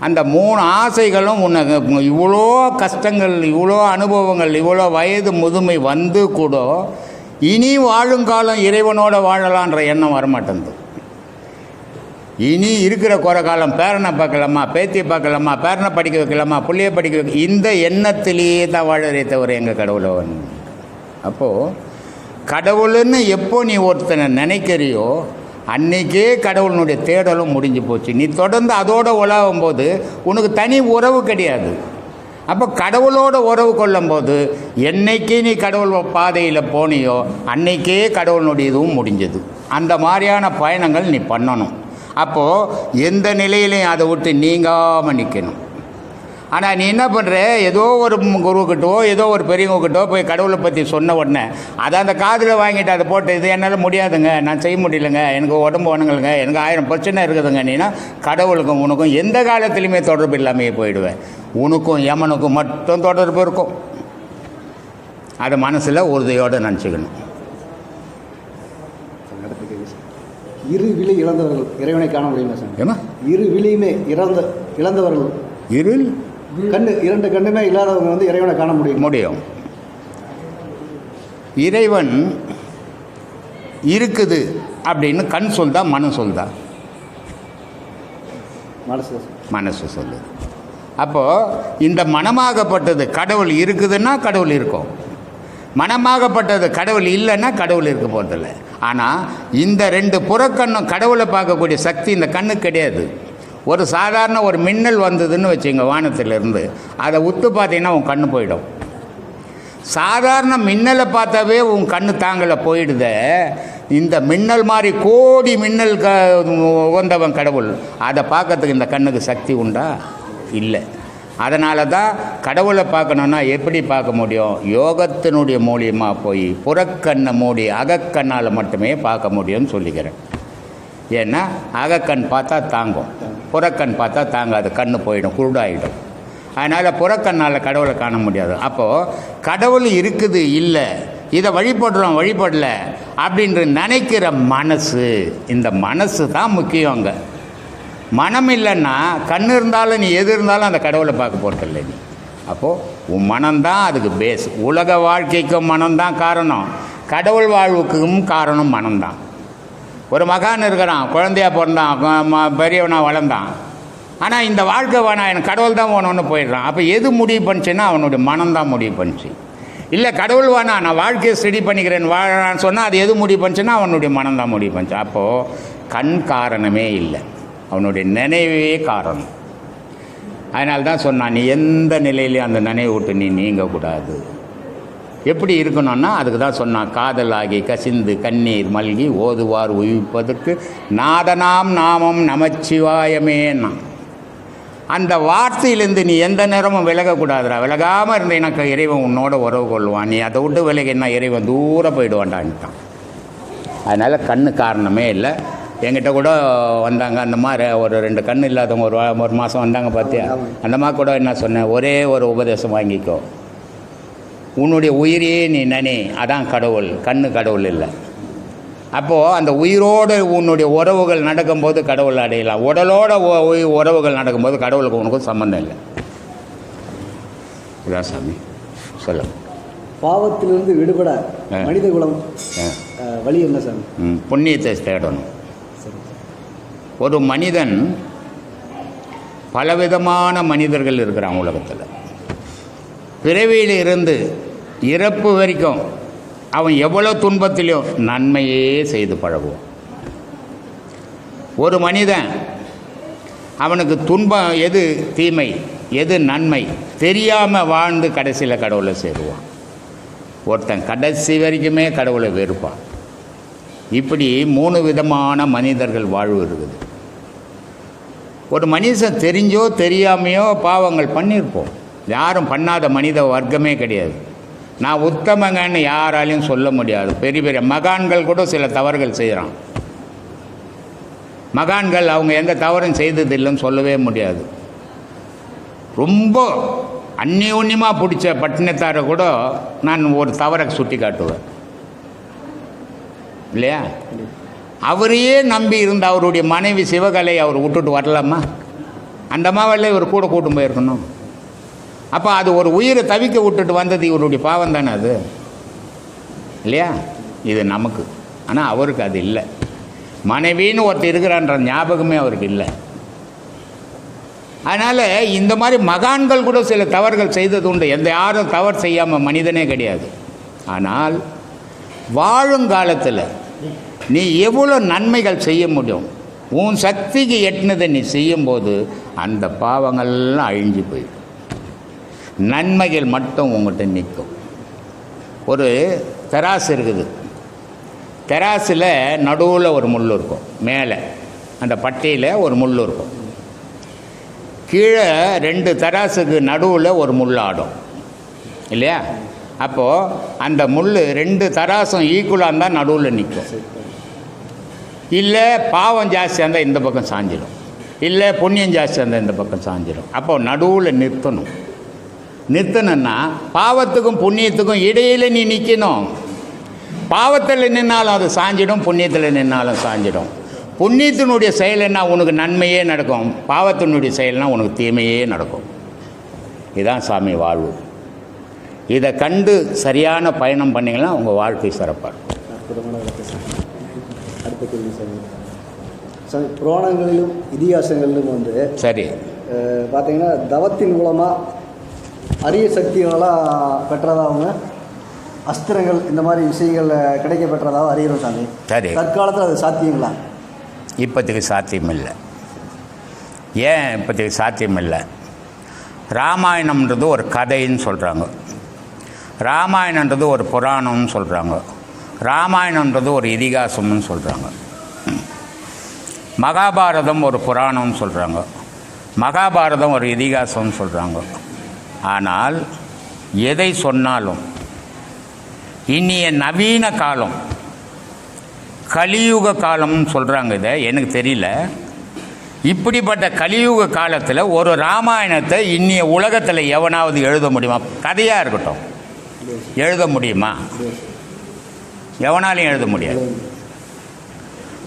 அந்த 3 ஆசைகளும் உனக்கு இவ்வளோ கஷ்டங்கள், இவ்வளோ அனுபவங்கள், இவ்வளோ வயது முதுமை வந்து கூட இனி வாழுங்காலம் இறைவனோட வாழலான்ற எண்ணம் வரமாட்டேங்குது. இனி இருக்கிற குறை காலம் பேரனை பார்க்கலாமா, பேத்தியை பார்க்கலாமா, பேரனை படிக்க வைக்கலாமா, பிள்ளையை படிக்க வைக்க, இந்த எண்ணத்திலேயே தான் வாழறே தவிர எங்கள் கடவுளை வந்து. அப்போது கடவுள்னு எப்போ நீ ஒருத்தனை நினைக்கிறியோ அன்றைக்கே கடவுளினுடைய தேடலும் முடிஞ்சு போச்சு. நீ தொடர்ந்து அதோடு உலாவும் போது உனக்கு தனி உறவு கிடையாது. அப்போ கடவுளோட உறவு கொள்ளும்போது என்னைக்கு நீ கடவுள் பாதையில் போனியோ அன்னைக்கே கடவுளுடைய இதுவும் முடிஞ்சது. அந்த மாதிரியான பயணங்கள் நீ பண்ணணும். அப்போது எந்த நிலையிலையும் அதை விட்டு நீங்காமல் நிற்கணும். ஆனால் நீ என்ன பண்ணுற, ஏதோ ஒரு குருக்கிட்டோ ஏதோ ஒரு பெரியவங்கக்கிட்டோ போய் கடவுளை பற்றி சொன்ன உடனே அதை அந்த காதில் வாங்கிட்டு அதை போட்டு இது என்னால் முடியாதுங்க, நான் செய்ய முடியலைங்க, எனக்கு உடம்பு வணங்கலுங்க, எனக்கு 1000 பிரச்சனை இருக்குதுங்க, நீனா கடவுளுக்கும் உனக்கும் எந்த காலத்துலேயுமே தொடர்பு இல்லாமையே போயிடுவேன். உனக்கும் யமனுக்கும் மட்டும் தொடர்பு இருக்கும். அதை மனசில் உறுதியோடு நினச்சிக்கணும். இரு விழி இழந்தவர்கள் இறைவனை காண முடியுமா சார்? ஏமா இரு விழியுமே இழந்தவர்கள், இருள் கண்ணு 2 கண்ணுமே இல்லாதவங்க வந்து இறைவனை காண முடியும். இறைவன் இருக்குது அப்படின்னு கண் சொல்தா மனம் சொல்தா? மனசு சொல்லுது. அப்போது இந்த மனமாகப்பட்டது கடவுள் இருக்குதுன்னா கடவுள் இருக்கும், மனமாகப்பட்டது கடவுள் இல்லைன்னா கடவுள் இருக்க போகிறதில்ல. ஆனால் இந்த 2 புறக்கண்ணும் கடவுளை பார்க்கக்கூடிய சக்தி இந்த கண்ணுக்கு கிடையாது. ஒரு சாதாரண ஒரு மின்னல் வந்ததுன்னு வச்சுங்க வானத்திலிருந்து, அதை உத்து பார்த்தீங்கன்னா உன் கண்ணு போயிடும். சாதாரண மின்னலை பார்த்தாவே உன் கண்ணு தாங்கலை போயிடுத. இந்த மின்னல் மாதிரி கோடி மின்னல் உகந்தவன் கடவுள், அதை பார்க்கறதுக்கு இந்த கண்ணுக்கு சக்தி உண்டா? இல்லை. அதனால தான் கடவுளை பார்க்கணுன்னா எப்படி பார்க்க முடியும்? யோகத்தினுடைய மூலியமாக போய் புறக்கண்ணை மூடி அகக்கண்ணால் மட்டுமே பார்க்க முடியும்னு சொல்லிக்கிறேன். ஏன்னா அகக்கண் பார்த்தா தாங்கும், புறக்கண் பார்த்தா தாங்காது, கண் போயிடும், குருடாயிடும். அதனால் புறக்கண்ணால் கடவுளை காண முடியாது. அப்போது கடவுள் இருக்குது இல்லை, இதை வழிபடல அப்படின்ற நினைக்கிற மனசு, இந்த மனசு தான் முக்கியம். அங்கே மனம் இல்லைன்னா கண் இருந்தாலும் நீ எது இருந்தாலும் அந்த கடவுளை பார்க்க போகிறதில்லை நீ. அப்போது உன் மனம்தான் அதுக்கு பேஸ். உலக வாழ்க்கைக்கும் மனம்தான் காரணம், கடவுள் வாழ்வுக்கும் காரணம் மனம்தான். ஒரு மகான் இருக்கிறான், குழந்தையாக பிறந்தான், பெரியவனாக வளர்ந்தான். ஆனால் இந்த வாழ்க்கை வேணாம், எனக்கு கடவுள் தான் வேணும்னு போயிடுறான். அப்போ எது முடிவு பண்ணிச்சுன்னா அவனுடைய மனம்தான் முடிவு பண்ணிச்சு. இல்லை கடவுள் வேணாம், நான் வாழ்க்கையை ஸ்டடி பண்ணிக்கிறேன் வாழான்னு சொன்னால் அது எது முடிவு பண்ணிச்சுன்னா அவனுடைய மனம்தான் முடிவு பண்ணிச்சு. அப்போது கண் காரணமே இல்லை, அவனுடைய நினைவே காரணம். அதனால தான் சொன்னான், நீ எந்த நிலையிலையும் அந்த நினைவு விட்டு நீ நீங்கக்கூடாது. எப்படி இருக்கணும்னா அதுக்கு தான் சொன்னான், காதலாகி கசிந்து கண்ணீர் மல்கி ஓதுவார் உயிர்ப்பதற்கு நாதனாம் நாமம் நமச்சிவாயமேன்னா. அந்த வார்த்தையிலேருந்து நீ எந்த நேரமும் விலகக்கூடாதுடா. விலகாமல் இருந்த எனக்கு இறைவன் உன்னோட உறவு கொள்வான், நீ அதை விட்டு விலகினா இறைவன் தூரம் போயிடுவான்டான்ட்டான். அதனால் கண்ணு காரணமே இல்லை. என்கிட்ட கூட வந்தாங்க அந்த மாதிரி ஒரு 2 கண் இல்லாதவங்க ஒரு மாதம் வந்தாங்க பார்த்தியா. அந்த மாதிரி கூட என்ன சொன்னேன், ஒரே ஒரு உபதேசம் வாங்கிக்கோ, உன்னுடைய உயிரையே நீ நினை, அதான் கடவுள், கண்ணு கடவுள் இல்லை. அப்போது அந்த உயிரோடு உன்னுடைய உறவுகள் நடக்கும்போது கடவுள் அடையலாம், உடலோட உறவுகள் நடக்கும்போது கடவுளுக்கு உனக்கும் சம்மந்தம் இல்லை. இதான் சாமி சொல்லுங்கள். பாவத்திலிருந்து விடுபட மனித குலம் வழி என்ன சார்? புண்ணியத்தை தேடணும். ஒரு மனிதன், பலவிதமான மனிதர்கள் இருக்கிறான் உலகத்தில். பிறவியில் இருந்து இறப்பு வரைக்கும் அவன் எவ்வளோ துன்பத்திலையும் நன்மையே செய்து பழகுவான். ஒரு மனிதன் அவனுக்கு துன்பம் எது தீமை எது நன்மை தெரியாமல் வாழ்ந்து கடைசியில் கடவுளை சேருவான். ஒருத்தன் கடைசி வரைக்குமே கடவுளை வெறுப்பான். இப்படி 3 விதமான மனிதர்கள் வாழ்வு இருக்குது. ஒரு மனுஷன் தெரிஞ்சோ தெரியாமையோ பாவங்கள் பண்ணியிருப்போம். யாரும் பண்ணாத மனித வர்க்கமே கிடையாது. நான் உத்தமங்கன்னு யாராலையும் சொல்ல முடியாது. பெரிய பெரிய மகான்கள் கூட சில தவறுகள் செய்கிறான். மகான்கள் அவங்க எந்த தவறும் செய்ததில்லைன்னு சொல்லவே முடியாது. ரொம்ப அந்நியுன்யமாக பிடிச்ச பட்டினத்தாரை கூட நான் ஒரு தவறை சுட்டி காட்டுவேன் இல்லையா? அவரையே நம்பி இருந்த அவருடைய மனைவி சிவகலை அவர் விட்டுட்டு வரலாமா? அந்த மாவல்ல இவர் கூட கூட்டும் போயிருக்கணும். அப்போ அது ஒரு உயிரை தவிக்க விட்டுட்டு வந்தது இவருடைய பாவம் தானே அது இல்லையா? இது நமக்கு. ஆனால் அவருக்கு அது இல்லை. மனைவின்னு ஒருத்தர் இருக்கிறான்ற ஞாபகமே அவருக்கு இல்லை. அதனால் இந்த மாதிரி மகான்கள் கூட சில தவறுகள் செய்தது உண்டு. எந்த யாரும் தவறு செய்யாமல் மனிதனே கிடையாது. ஆனால் வாழுங்காலத்தில் நீ எவ்வளோ நன்மைகள் செய்ய முடியும், உன் சக்திக்கு எட்டினதை நீ செய்யும்போது அந்த பாவங்கள்லாம் அழிஞ்சு போயிடும். நன்மைகள் மட்டும் உங்கள்கிட்ட நிற்கும். ஒரு தராசு இருக்குது. தராசில் நடுவில் ஒரு முள் இருக்கும். மேலே அந்த பட்டியில் ஒரு முள் இருக்கும். கீழே 2 தராசுக்கு நடுவில் ஒரு முள் ஆடும் இல்லையா? அப்போது அந்த முள் 2 தராசும் ஈக்குவலாக இருந்தால் நடுவில் நிற்கும். இல்லை பாவம் ஜாஸ்தியாக இருந்தால் இந்த பக்கம் சாஞ்சிடும், இல்லை புண்ணியம் ஜாஸ்தியாக இருந்தால் இந்த பக்கம் சாஞ்சிடும். அப்போது நடுவில் நிறுத்தணும். நிறுத்தணுன்னா பாவத்துக்கும் புண்ணியத்துக்கும் இடையில் நீ நிற்கணும். பாவத்தில் நின்னாலும் அது சாஞ்சிடும், புண்ணியத்தில் நின்னாலும் சாஞ்சிடும். புண்ணியத்தினுடைய செயல்னா உனக்கு நன்மையே நடக்கும், பாவத்தினுடைய செயல்னா உனக்கு தீமையே நடக்கும். இதுதான் சாமி வாழ்வு. இதை கண்டு சரியான பயணம் பண்ணிங்கன்னா உங்கள் வாழ்க்கை சிறப்பாக இருக்கும். அடுத்த கேள்வி சார், புராணங்களிலும் இதிகாசங்களிலும் வந்து சரி பார்த்தீங்கன்னா தவத்தின் மூலமாக அரிய சக்திகளெல்லாம் பெற்றதாகவும் அஸ்திரங்கள் இந்த மாதிரி விஷயங்கள் கிடைக்க பெற்றதாக அறிகிறோம் சாமி. சரி, தற்காலத்தில் அது சாத்தியங்களா? இப்போதைக்கு சாத்தியம் இல்லை. ஏன் இப்போதைக்கு சாத்தியம் இல்லை? ராமாயணம்ன்றது ஒரு கதைன்னு சொல்கிறாங்க, ராமாயணன்றது ஒரு புராணம்னு சொல்கிறாங்க, ராமாயணன்றது ஒரு இதிகாசம்னு சொல்கிறாங்க, மகாபாரதம் ஒரு புராணம்னு சொல்கிறாங்க, மகாபாரதம் ஒரு இதிகாசம்னு சொல்கிறாங்க. ஆனால் எதை சொன்னாலும் இனிய நவீன காலம், கலியுக காலம்னு சொல்கிறாங்க. இதை எனக்கு தெரியல. இப்படிப்பட்ட கலியுக காலத்தில் ஒரு ராமாயணத்தை இன்னிய உலகத்தில் எவனாவது எழுத முடியுமா? கதையாக இருக்கட்டும், எழுத முடியுமா? எவனாலையும் எழுத முடியாது.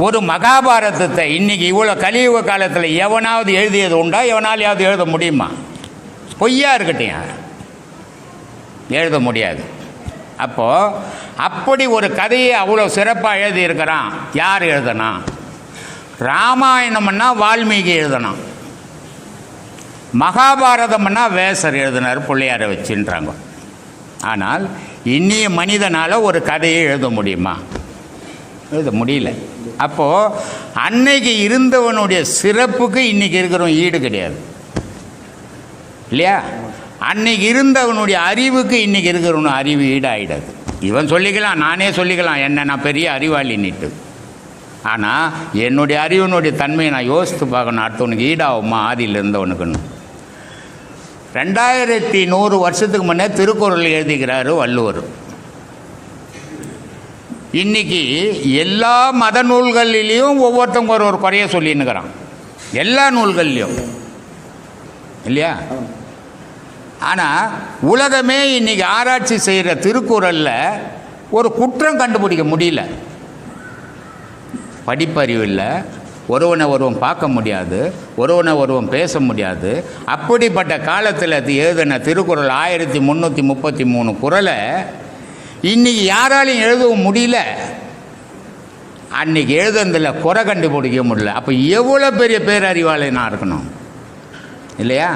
ஒரு மகாபாரதத்தை இன்றைக்கி இவ்வளோ கலியுக காலத்தில் எவனாவது எழுதியது உண்டா? எவனாலையாவது எழுத முடியுமா? பொய்யா இருக்கட்டும், எழுத முடியாது. அப்போது அப்படி ஒரு கதையை அவ்வளோ சிறப்பாக எழுதியிருக்கிறான். யார் எழுதனா? ராமாயணம்னா வால்மீகி எழுதணும், மகாபாரதம்னா வேசர் எழுதினார் பிள்ளையாரை வச்சுன்றாங்க. ஆனால் இன்னிய மனிதனால் ஒரு கதையை எழுத முடியுமா? எழுத முடியல. அப்போது அன்னைக்கு இருந்தவனுடைய சிறப்புக்கு இன்றைக்கி இருக்கிறவன் ஈடு கிடையாது இல்லையா? அன்னைக்கு இருந்தவனுடைய அறிவுக்கு இன்றைக்கி இருக்கிறவனு அறிவு ஈடாகிடாது. இவன் சொல்லிக்கலாம், நானே சொல்லிக்கலாம் என்ன நான் பெரிய அறிவாளின்னுட்டு. ஆனால் என்னுடைய அறிவினுடைய தன்மையை நான் யோசித்து பார்க்கணும், அடுத்தவனுக்கு ஈடாகுமா ஆதியில் இருந்தவனுக்குன்னு. 2100 வருஷத்துக்கு முன்னே திருக்குறள் எழுதிக்கிறாரு வள்ளுவர். இன்றைக்கி எல்லா மத நூல்களிலையும் ஒவ்வொருத்தவங்க ஒரு குறைய சொல்லின்னுக்கிறான், எல்லா நூல்கள்லையும் இல்லையா? ஆனால் உலகமே இன்றைக்கி ஆராய்ச்சி செய்கிற திருக்குறளில் ஒரு குற்றம் கண்டுபிடிக்க முடியல. படிப்பறிவு இல்லை, ஒருவனை ஒருவன் பார்க்க முடியாது, ஒருவனை ஒருவன் பேச முடியாது. அப்படிப்பட்ட காலத்தில் அது எழுதின திருக்குறள் 1333 குறளை இன்றைக்கி யாராலையும் எழுதவும் முடியல, அன்றைக்கி எழுதுனதில் குறை கண்டுபிடிக்க முடியல. அப்போ எவ்வளோ பெரிய பேரறிவாளனாக இருக்கணும் இல்லையா?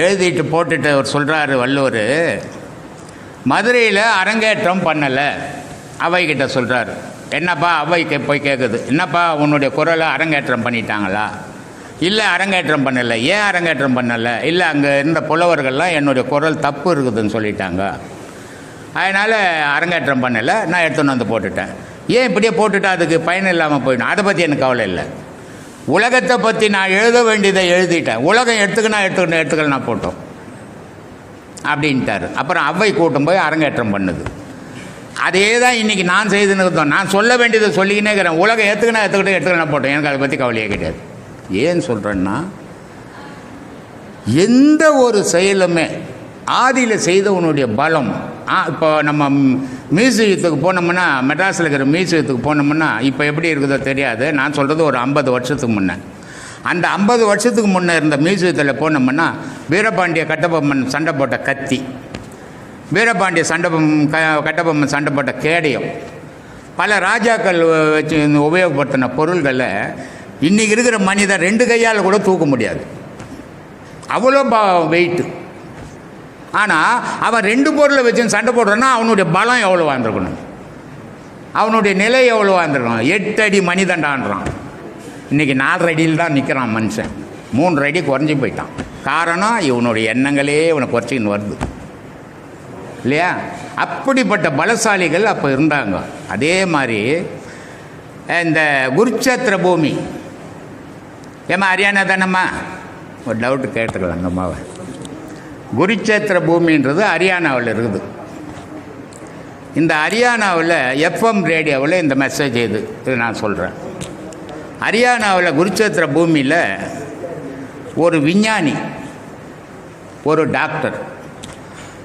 எழுதிட்டு போட்டுட்டு அவர் சொல்கிறாரு வள்ளுவர், மதுரையில் அரங்கேற்றம் பண்ணலை. அவைக்கிட்ட சொல்கிறாரு, என்னப்பா? அவைக்கு போய் கேட்குது, என்னப்பா உன்னுடைய குரலை அரங்கேற்றம் பண்ணிட்டாங்களா? இல்லை அரங்கேற்றம் பண்ணலை. ஏன் அரங்கேற்றம் பண்ணலை? இல்லை அங்கே இருந்த புலவர்கள்லாம் என்னுடைய குரல் தப்பு இருக்குதுன்னு சொல்லிட்டாங்க, அதனால் அரங்கேற்றம் பண்ணலை, நான் எடுத்துன்னு வந்து போட்டுட்டேன். ஏன் இப்படியே போட்டுட்டா அதுக்கு பயன் இல்லாமல் போயிடும்? அதை பற்றி எனக்கு கவலை இல்லை. உலகத்தை பற்றி நான் எழுத வேண்டியதை எழுதிட்டேன், உலகம் எடுத்துக்கலாம் நான் போட்டோம் அப்படின்ட்டார். அப்புறம் அவை கூட்டம் போய் அரங்கேற்றம் பண்ணுது. அதே தான் இன்றைக்கி நான் செய்துன்னு இருந்தோம். நான் சொல்ல வேண்டியதை சொல்லிக்கினே இருக்கிறேன், உலகம் எடுத்துக்கலாம் போட்டோம், எனக்கு அதை பற்றி கவலையே கிடையாது. ஏன்னு சொல்கிறேன்னா, எந்த ஒரு செயலுமே ஆதியில் செய்தவனுடைய பலம். இப்போ நம்ம மியூசியத்துக்கு போனோம்னா, மெட்ராஸில் இருக்கிற மியூசியத்துக்கு போனோம்னா இப்போ எப்படி இருக்குதோ தெரியாது, நான் சொல்கிறது ஒரு 50 வருஷத்துக்கு முன்னே. அந்த 50 வருஷத்துக்கு முன்னே இருந்த மியூசியத்தில் போனோம்னா வீரபாண்டிய கட்டபொம்மன் சண்டை போட்ட கத்தி, வீரபாண்டிய கட்டபொம்மன் சண்டை போட்ட கேடயம், பல ராஜாக்கள் வச்சு உபயோகப்படுத்தின பொருள்களை இன்றைக்கி இருக்கிற மனிதன் 2 கையால் கூட தூக்க முடியாது, அவ்வளோ வெயிட்டு. ஆனால் அவன் 2 பொருளை வச்சு சண்டை போடுறான்னா அவனுடைய பலம் எவ்வளோ வாழ்ந்துருக்கணும், அவனுடைய நிலை எவ்வளோ வாழ்ந்துருக்கணும். 8 அடி மனிதண்டான்றான், இன்றைக்கி 4 அடியில் தான் நிற்கிறான் மனுஷன், 3 அடி குறைஞ்சி போயிட்டான். காரணம் இவனுடைய எண்ணங்களே இவனை குறைச்சின்னு வருது இல்லையா? அப்படிப்பட்ட பலசாலிகள் அப்போ இருந்தாங்க. அதே மாதிரி இந்த குருச்சேத்திர பூமி, ஏம்மா ஹரியானா தானம்மா? ஒரு டவுட்டு கேட்டுக்கலாம் அந்த அம்மாவை. குருச்சேத்திர பூமின்றது ஹரியானாவில் இருக்குது. இந்த ஹரியானாவில் எஃப்எம் ரேடியோவில் இந்த மெசேஜ் இது நான் சொல்கிறேன். ஹரியானாவில் குருச்சேத்திர பூமியில் ஒரு விஞ்ஞானி, ஒரு டாக்டர்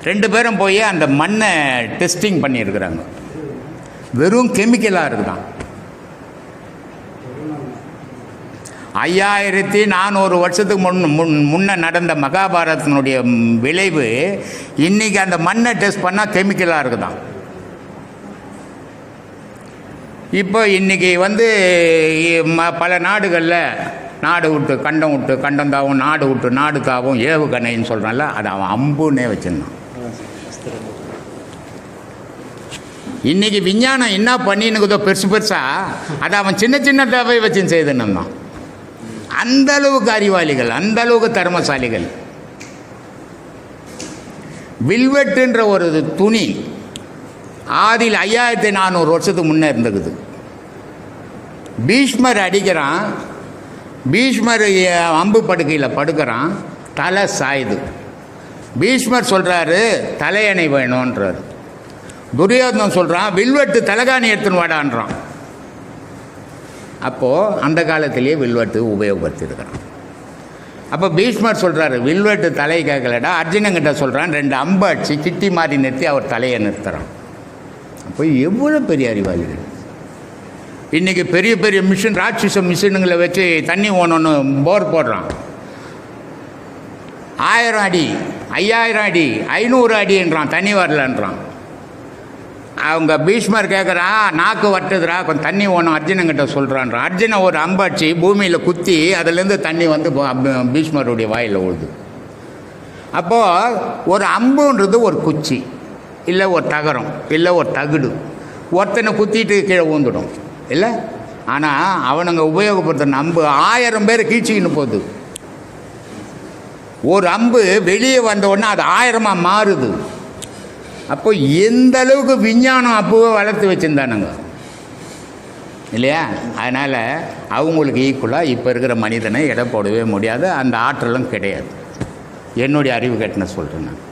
2 பேரும் போய் அந்த மண்ணை டெஸ்டிங் பண்ணியிருக்கிறாங்க. வெறும் கெமிக்கலாக இருக்குதான். 5400 வருஷத்துக்கு முன்ன நடந்த மகாபாரதத்தினுடைய விளைவு இன்றைக்கி அந்த மண்ணை டெஸ்ட் பண்ணால் கெமிக்கலாக இருக்குதான். இப்போ இன்றைக்கி பல நாடுகளில் நாடு விட்டு கண்டம் தாவும், நாடு விட்டு நாடு தாவும் ஏவுகணைன்னு சொல்கிறான்ல, அது அவன் அம்புன்னே வச்சுருந்தான். இன்றைக்கி விஞ்ஞானம் என்ன பண்ணினுக்குதோ பெருசாக அதை அவன் சின்ன தேவை வச்சுன்னு செய்துன்னு தான். அந்த அளவுக்கு அறிவாளிகள், அந்த அளவுக்கு திறமசாலிகள். வில்வெட்டுன்ற ஒரு துணி ஆதியில் 5400 வருஷத்துக்கு முன்னே இருந்துக்குது. பீஷ்மர் அடிக்கிறான், பீஷ்மர் அம்பு படுக்கையில் படுக்கிறான், தலை சாயுது. பீஷ்மர் சொல்கிறாரு தலையணை வேணுன்றார். துரியோதனன் சொல்கிறான் வில்வெட்டு தலைகாணி எடுத்துன்னு வாடான்றான். அப்போது அந்த காலத்திலேயே வில்வெட்டு உபயோகப்படுத்தியிருக்கிறான். அப்போ பீஷ்மர் சொல்கிறாரு வில்வெட்டு தலையை கேட்கலடா. அர்ஜுனங்கிட்ட சொல்கிறான் 2 அம்பு அடிச்சு கிட்டி மாறி நிறுத்தி அவர் தலையை நிறுத்துகிறான். அப்போ எவ்வளோ பெரிய அறிவாளிகள். இன்றைக்கி பெரிய பெரிய மிஷின், ராட்சச மிஷினுங்களை வச்சு தண்ணி ஓனொன்று போர் போடுறான். 1000 அடி, 5000 அடி, 500 அடின்றான், தண்ணி வரலன்றான். அவங்க பீஷ்மர் கேட்குறான் நாக்கு வட்டுதுரா, கொஞ்சம் தண்ணி ஓணும் அர்ஜுனங்கிட்ட சொல்கிறான்றான். அர்ஜுனன் ஒரு அம்பாட்சி பூமியில் குத்தி அதுலேருந்து தண்ணி பீஷ்மருடைய வாயில் விழுது. அப்போது ஒரு அம்புன்றது ஒரு குச்சி, இல்லை ஒரு தகரம், இல்லை ஒரு தகுடு, ஒருத்தனை குத்திட்டு கீழே ஊந்துடும் இல்லை. ஆனால் அவனுங்க உபயோகப்படுத்துகிற அம்பு 1000 பேர் கீழ்ச்சிக்கின்னு போகுது. ஒரு அம்பு வெளியே வந்த உடனே அது 1000 மாறுது. அப்போ எந்த அளவுக்கு விஞ்ஞானம் அப்போவே வளர்த்து வச்சுருந்தானுங்க இல்லையா? அதனால் அவங்களுக்கு ஈக்குவலாக இப்போ இருக்கிற மனிதனை எடை போடவே முடியாது, அந்த ஆற்றலும் கிடையாது. என்னுடைய அறிவு கட்டின சொல்கிறேன் நான்.